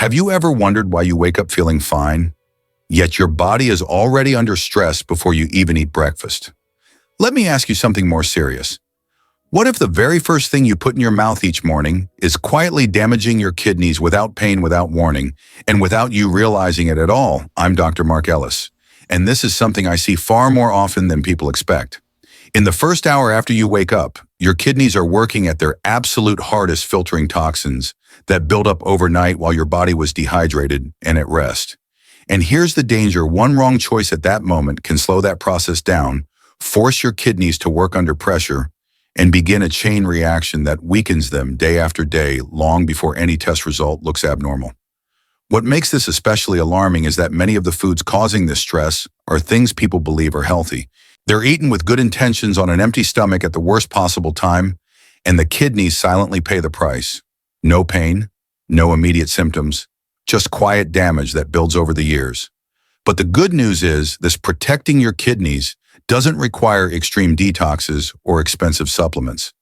Have you ever wondered why you wake up feeling fine, yet your body is already under stress before you even eat breakfast? Let me ask you something more serious. What if the very first thing you put in your mouth each morning is quietly damaging your kidneys without pain, without warning, and without you realizing it at all? I'm Dr. Mark Ellis, and this is something I see far more often than people expect. In the first hour after you wake up, your kidneys are working at their absolute hardest filtering toxins that build up overnight while your body was dehydrated and at rest. And here's the danger: one wrong choice at that moment can slow that process down, force your kidneys to work under pressure, and begin a chain reaction that weakens them day after day, long before any test result looks abnormal. What makes this especially alarming is that many of the foods causing this stress are things people believe are healthy. They're eaten with good intentions on an empty stomach at the worst possible time, and the kidneys silently pay the price. No pain, no immediate symptoms, just quiet damage that builds over the years. But the good news is this: protecting your kidneys doesn't require extreme detoxes or expensive supplements.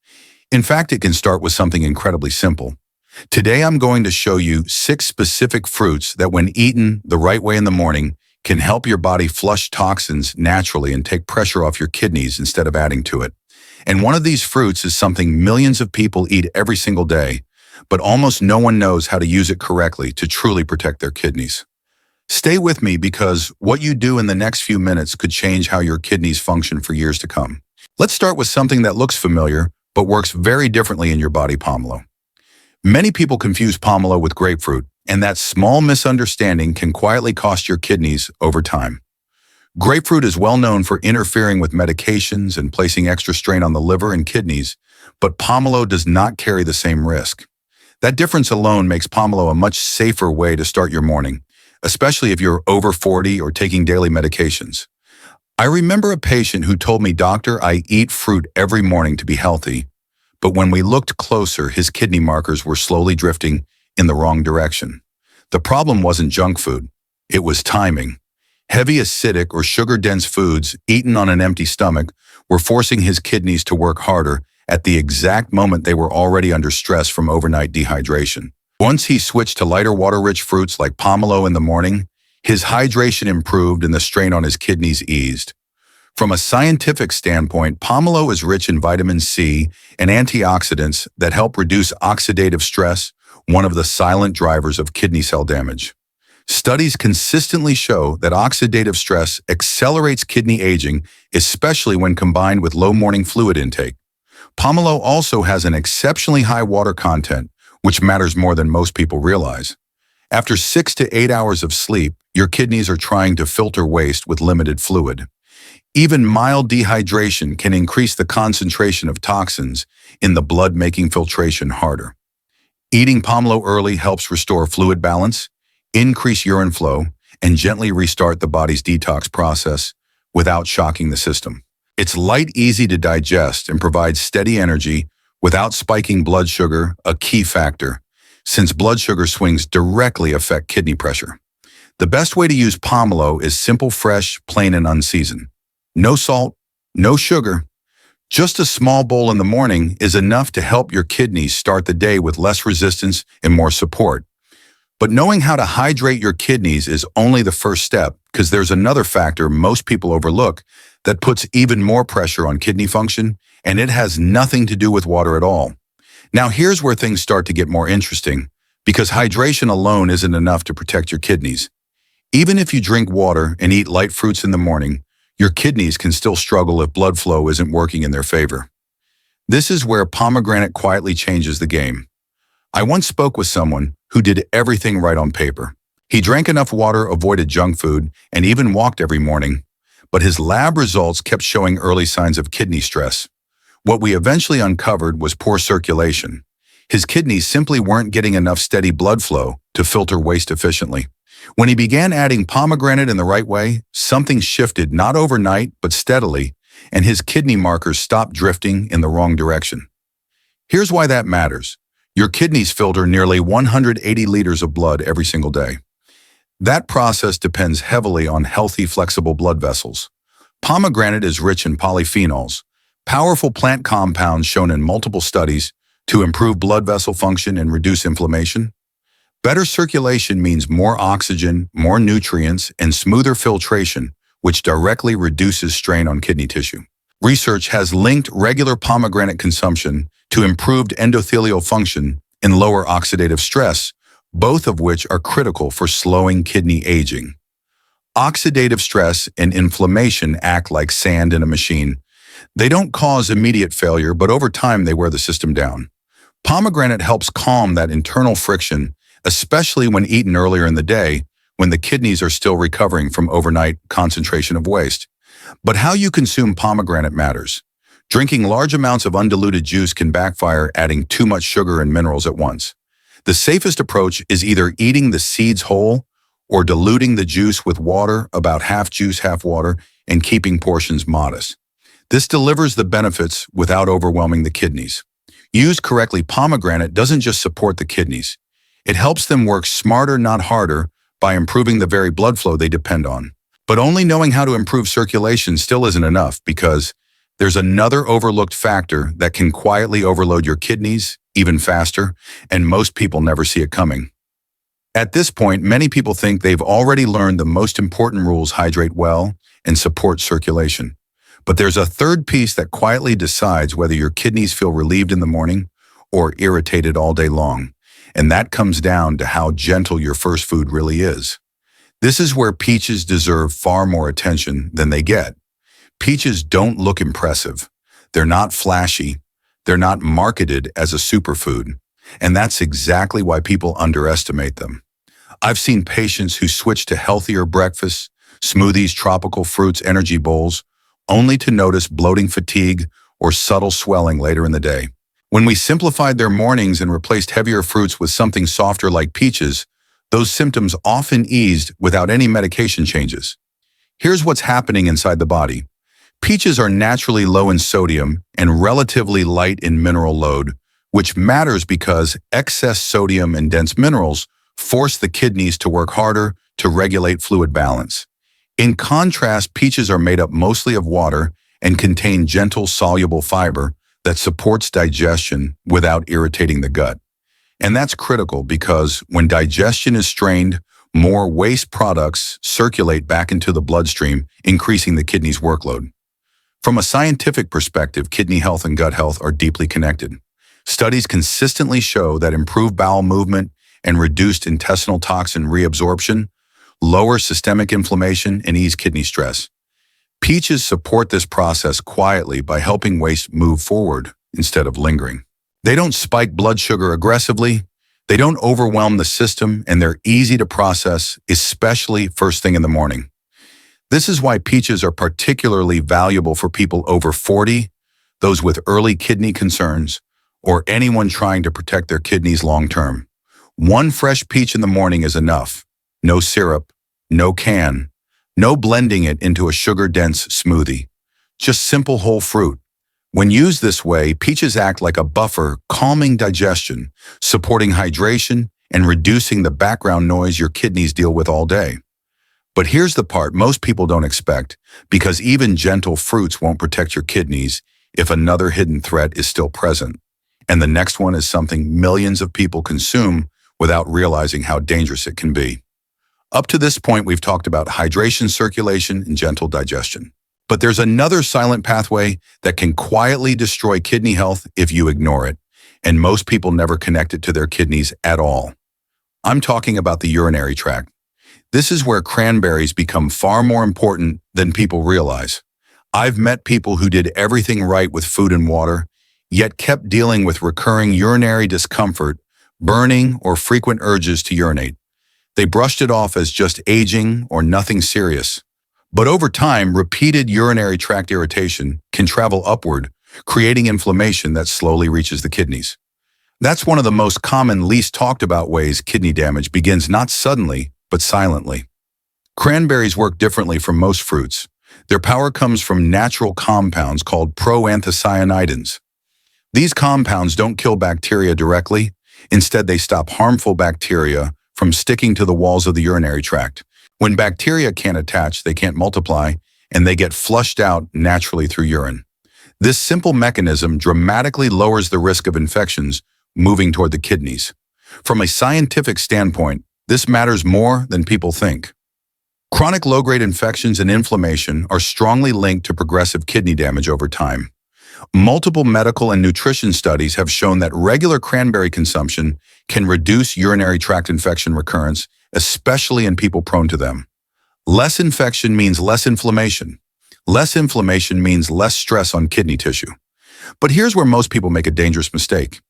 In fact, it can start with something incredibly simple. Today, I'm going to show you 6 specific fruits that, when eaten the right way in the morning, can help your body flush toxins naturally and take pressure off your kidneys instead of adding to it. And one of these fruits is something millions of people eat every single day, but almost no one knows how to use it correctly to truly protect their kidneys. Stay with me, because what you do in the next few minutes could change how your kidneys function for years to come. Let's start with something that looks familiar, but works very differently in your body: pomelo. Many people confuse pomelo with grapefruit, and that small misunderstanding can quietly cost your kidneys over time. Grapefruit is well known for interfering with medications and placing extra strain on the liver and kidneys, but pomelo does not carry the same risk. That difference alone makes pomelo a much safer way to start your morning, especially if you're over 40 or taking daily medications. I remember a patient who told me, "Doctor, I eat fruit every morning to be healthy," but when we looked closer, his kidney markers were slowly drifting in the wrong direction. The problem wasn't junk food, it was timing. Heavy acidic or sugar-dense foods eaten on an empty stomach were forcing his kidneys to work harder at the exact moment they were already under stress from overnight dehydration. Once he switched to lighter water-rich fruits like pomelo in the morning, his hydration improved and the strain on his kidneys eased. From a scientific standpoint, pomelo is rich in vitamin C and antioxidants that help reduce oxidative stress, one of the silent drivers of kidney cell damage. Studies consistently show that oxidative stress accelerates kidney aging, especially when combined with low morning fluid intake. Pomelo also has an exceptionally high water content, which matters more than most people realize. After 6 to 8 hours of sleep, your kidneys are trying to filter waste with limited fluid. Even mild dehydration can increase the concentration of toxins in the blood, making filtration harder. Eating pomelo early helps restore fluid balance, increase urine flow, and gently restart the body's detox process without shocking the system. It's light, easy to digest, and provides steady energy without spiking blood sugar, a key factor, since blood sugar swings directly affect kidney pressure. The best way to use pomelo is simple, fresh, plain, and unseasoned. No salt, no sugar. Just a small bowl in the morning is enough to help your kidneys start the day with less resistance and more support. But knowing how to hydrate your kidneys is only the first step, because there's another factor most people overlook that puts even more pressure on kidney function, and it has nothing to do with water at all. Now here's where things start to get more interesting, because hydration alone isn't enough to protect your kidneys. Even if you drink water and eat light fruits in the morning, your kidneys can still struggle if blood flow isn't working in their favor. This is where pomegranate quietly changes the game. I once spoke with someone who did everything right on paper. He drank enough water, avoided junk food, and even walked every morning. But his lab results kept showing early signs of kidney stress. What we eventually uncovered was poor circulation. His kidneys simply weren't getting enough steady blood flow to filter waste efficiently. When he began adding pomegranate in the right way, something shifted, not overnight, but steadily, and his kidney markers stopped drifting in the wrong direction. Here's why that matters. Your kidneys filter nearly 180 liters of blood every single day. That process depends heavily on healthy, flexible blood vessels. Pomegranate is rich in polyphenols, powerful plant compounds shown in multiple studies to improve blood vessel function and reduce inflammation. Better circulation means more oxygen, more nutrients, and smoother filtration, which directly reduces strain on kidney tissue. Research has linked regular pomegranate consumption to improved endothelial function and lower oxidative stress, both of which are critical for slowing kidney aging. Oxidative stress and inflammation act like sand in a machine. They don't cause immediate failure, but over time they wear the system down. Pomegranate helps calm that internal friction, especially when eaten earlier in the day, when the kidneys are still recovering from overnight concentration of waste. But how you consume pomegranate matters. Drinking large amounts of undiluted juice can backfire, adding too much sugar and minerals at once. The safest approach is either eating the seeds whole or diluting the juice with water, about half juice, half water, and keeping portions modest. This delivers the benefits without overwhelming the kidneys. Used correctly, pomegranate doesn't just support the kidneys. It helps them work smarter, not harder, by improving the very blood flow they depend on. But only knowing how to improve circulation still isn't enough, because there's another overlooked factor that can quietly overload your kidneys even faster, and most people never see it coming. At this point, many people think they've already learned the most important rules: hydrate well and support circulation. But there's a third piece that quietly decides whether your kidneys feel relieved in the morning or irritated all day long. And that comes down to how gentle your first food really is. This is where peaches deserve far more attention than they get. Peaches don't look impressive. They're not flashy. They're not marketed as a superfood. And that's exactly why people underestimate them. I've seen patients who switch to healthier breakfasts, smoothies, tropical fruits, energy bowls, only to notice bloating, fatigue, or subtle swelling later in the day. When we simplified their mornings and replaced heavier fruits with something softer like peaches, those symptoms often eased without any medication changes. Here's what's happening inside the body. Peaches are naturally low in sodium and relatively light in mineral load, which matters because excess sodium and dense minerals force the kidneys to work harder to regulate fluid balance. In contrast, peaches are made up mostly of water and contain gentle, soluble fiber that supports digestion without irritating the gut. And that's critical because when digestion is strained, more waste products circulate back into the bloodstream, increasing the kidney's workload. From a scientific perspective, kidney health and gut health are deeply connected. Studies consistently show that improved bowel movement and reduced intestinal toxin reabsorption lower systemic inflammation and ease kidney stress. Peaches support this process quietly by helping waste move forward instead of lingering. They don't spike blood sugar aggressively, they don't overwhelm the system, and they're easy to process, especially first thing in the morning. This is why peaches are particularly valuable for people over 40, those with early kidney concerns, or anyone trying to protect their kidneys long term. One fresh peach in the morning is enough. No syrup, no can, no blending it into a sugar-dense smoothie. Just simple whole fruit. When used this way, peaches act like a buffer, calming digestion, supporting hydration, and reducing the background noise your kidneys deal with all day. But here's the part most people don't expect, because even gentle fruits won't protect your kidneys if another hidden threat is still present. And the next one is something millions of people consume without realizing how dangerous it can be. Up to this point, we've talked about hydration, circulation, and gentle digestion. But there's another silent pathway that can quietly destroy kidney health if you ignore it, and most people never connect it to their kidneys at all. I'm talking about the urinary tract. This is where cranberries become far more important than people realize. I've met people who did everything right with food and water, yet kept dealing with recurring urinary discomfort, burning, or frequent urges to urinate. They brushed it off as just aging or nothing serious. But over time, repeated urinary tract irritation can travel upward, creating inflammation that slowly reaches the kidneys. That's one of the most common, least talked about ways kidney damage begins, not suddenly, but silently. Cranberries work differently from most fruits. Their power comes from natural compounds called proanthocyanidins. These compounds don't kill bacteria directly. Instead, they stop harmful bacteria from sticking to the walls of the urinary tract. When bacteria can't attach, they can't multiply, and they get flushed out naturally through urine. This simple mechanism dramatically lowers the risk of infections moving toward the kidneys. From a scientific standpoint, this matters more than people think. Chronic low-grade infections and inflammation are strongly linked to progressive kidney damage over time. Multiple medical and nutrition studies have shown that regular cranberry consumption can reduce urinary tract infection recurrence, especially in people prone to them. Less infection means less inflammation. Less inflammation means less stress on kidney tissue. But here's where most people make a dangerous mistake.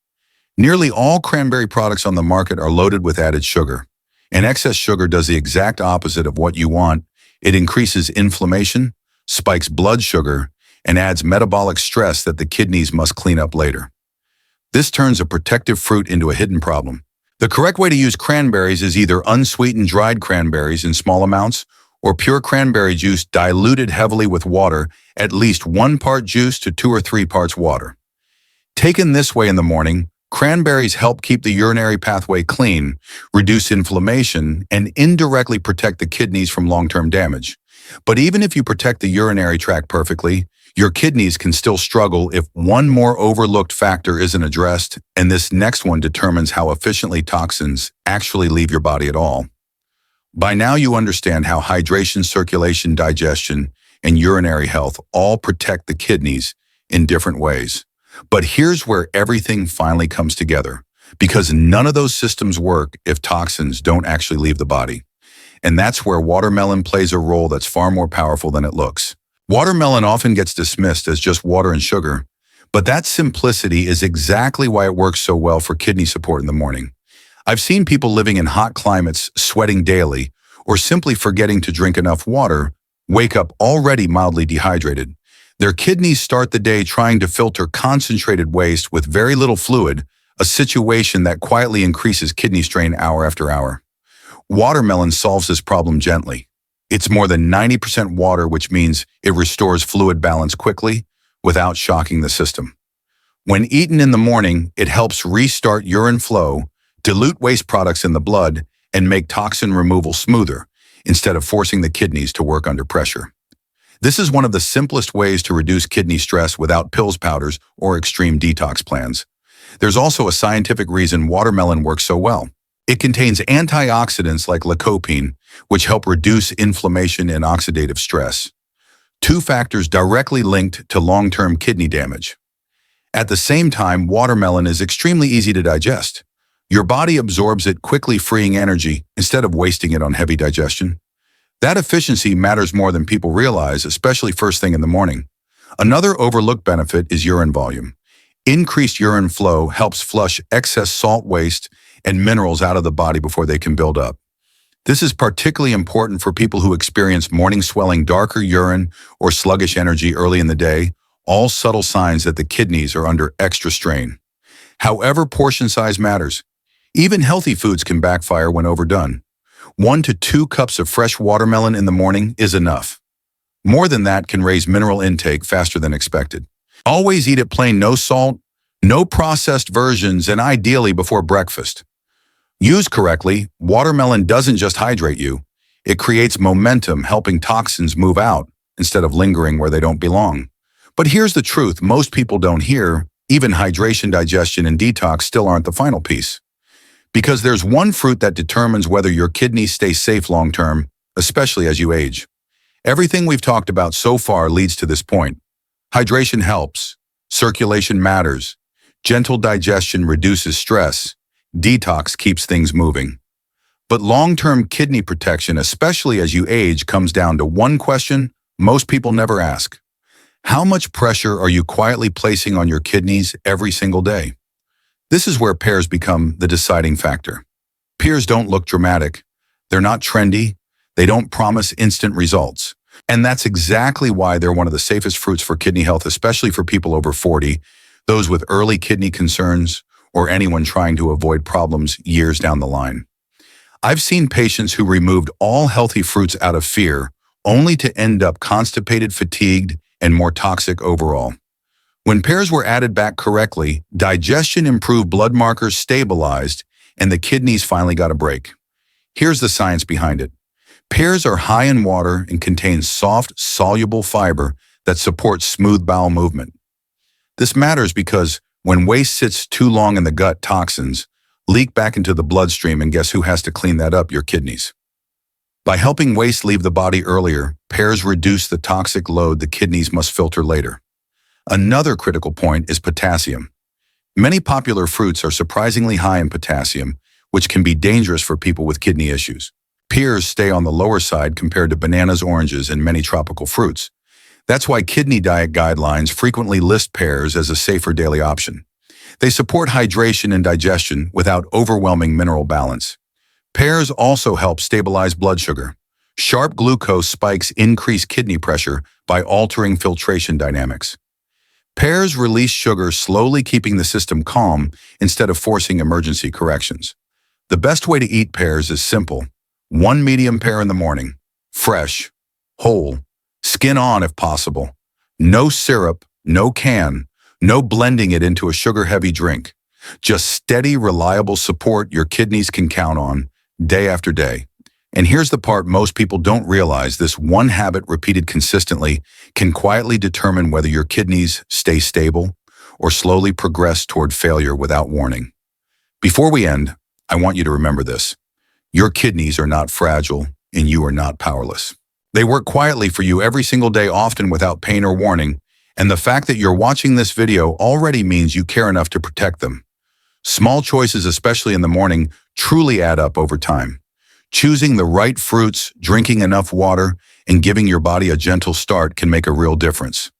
Nearly all cranberry products on the market are loaded with added sugar. And excess sugar does the exact opposite of what you want. It increases inflammation, spikes blood sugar, and adds metabolic stress that the kidneys must clean up later. This turns a protective fruit into a hidden problem. The correct way to use cranberries is either unsweetened dried cranberries in small amounts or pure cranberry juice diluted heavily with water, at least 1 part juice to 2 or 3 parts water. Taken this way in the morning, cranberries help keep the urinary pathway clean, reduce inflammation, and indirectly protect the kidneys from long-term damage. But even if you protect the urinary tract perfectly, your kidneys can still struggle if one more overlooked factor isn't addressed, and this next one determines how efficiently toxins actually leave your body at all. By now you understand how hydration, circulation, digestion, and urinary health all protect the kidneys in different ways. But here's where everything finally comes together, because none of those systems work if toxins don't actually leave the body. And that's where watermelon plays a role that's far more powerful than it looks. Watermelon often gets dismissed as just water and sugar, but that simplicity is exactly why it works so well for kidney support in the morning. I've seen people living in hot climates, sweating daily, or simply forgetting to drink enough water, wake up already mildly dehydrated. Their kidneys start the day trying to filter concentrated waste with very little fluid, a situation that quietly increases kidney strain hour after hour. Watermelon solves this problem gently. It's more than 90% water, which means it restores fluid balance quickly without shocking the system. When eaten in the morning, it helps restart urine flow, dilute waste products in the blood, and make toxin removal smoother, instead of forcing the kidneys to work under pressure. This is one of the simplest ways to reduce kidney stress without pills, powders, or extreme detox plans. There's also a scientific reason watermelon works so well. It contains antioxidants like lycopene, which help reduce inflammation and oxidative stress, 2 factors directly linked to long-term kidney damage. At the same time, watermelon is extremely easy to digest. Your body absorbs it quickly, freeing energy instead of wasting it on heavy digestion. That efficiency matters more than people realize, especially first thing in the morning. Another overlooked benefit is urine volume. Increased urine flow helps flush excess salt waste and minerals out of the body before they can build up. This is particularly important for people who experience morning swelling, darker urine, or sluggish energy early in the day, all subtle signs that the kidneys are under extra strain. However, portion size matters. Even healthy foods can backfire when overdone. 1 to 2 cups of fresh watermelon in the morning is enough. More than that can raise mineral intake faster than expected. Always eat it plain, no salt, no processed versions, and ideally before breakfast. Used correctly, watermelon doesn't just hydrate you. It creates momentum, helping toxins move out instead of lingering where they don't belong. But here's the truth most people don't hear: even hydration, digestion, and detox still aren't the final piece. Because there's one fruit that determines whether your kidneys stay safe long-term, especially as you age. Everything we've talked about so far leads to this point. Hydration helps. Circulation matters. Gentle digestion reduces stress. Detox keeps things moving. But long-term kidney protection, especially as you age, comes down to one question most people never ask. How much pressure are you quietly placing on your kidneys every single day? This is where pears become the deciding factor. Pears don't look dramatic. They're not trendy. They don't promise instant results. And that's exactly why they're one of the safest fruits for kidney health, especially for people over 40, those with early kidney concerns, or anyone trying to avoid problems years down the line. I've seen patients who removed all healthy fruits out of fear, only to end up constipated, fatigued, and more toxic overall. When pears were added back correctly, digestion improved, blood markers stabilized, and the kidneys finally got a break. Here's the science behind it. Pears are high in water and contain soft, soluble fiber that supports smooth bowel movement. This matters because when waste sits too long in the gut, toxins, leak back into the bloodstream, and guess who has to clean that up? Your kidneys. By helping waste leave the body earlier, pears reduce the toxic load the kidneys must filter later. Another critical point is potassium. Many popular fruits are surprisingly high in potassium, which can be dangerous for people with kidney issues. Pears stay on the lower side compared to bananas, oranges, and many tropical fruits. That's why kidney diet guidelines frequently list pears as a safer daily option. They support hydration and digestion without overwhelming mineral balance. Pears also help stabilize blood sugar. Sharp glucose spikes increase kidney pressure by altering filtration dynamics. Pears release sugar, slowly keeping the system calm instead of forcing emergency corrections. The best way to eat pears is simple. 1 medium pear in the morning, fresh, whole, skin on if possible. No syrup, no can, no blending it into a sugar-heavy drink. Just steady, reliable support your kidneys can count on day after day. And here's the part most people don't realize: this one habit repeated consistently can quietly determine whether your kidneys stay stable or slowly progress toward failure without warning. Before we end, I want you to remember this. Your kidneys are not fragile, and you are not powerless. They work quietly for you every single day, often without pain or warning, and the fact that you're watching this video already means you care enough to protect them. Small choices, especially in the morning, truly add up over time. Choosing the right fruits, drinking enough water, and giving your body a gentle start can make a real difference.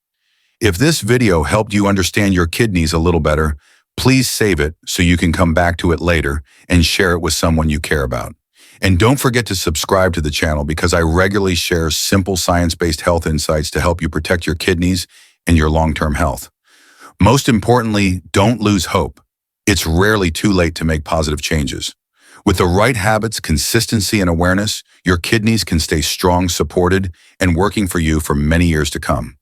If this video helped you understand your kidneys a little better, please save it so you can come back to it later and share it with someone you care about. And don't forget to subscribe to the channel, because I regularly share simple science-based health insights to help you protect your kidneys and your long-term health. Most importantly, don't lose hope. It's rarely too late to make positive changes. With the right habits, consistency, and awareness, your kidneys can stay strong, supported, and working for you for many years to come.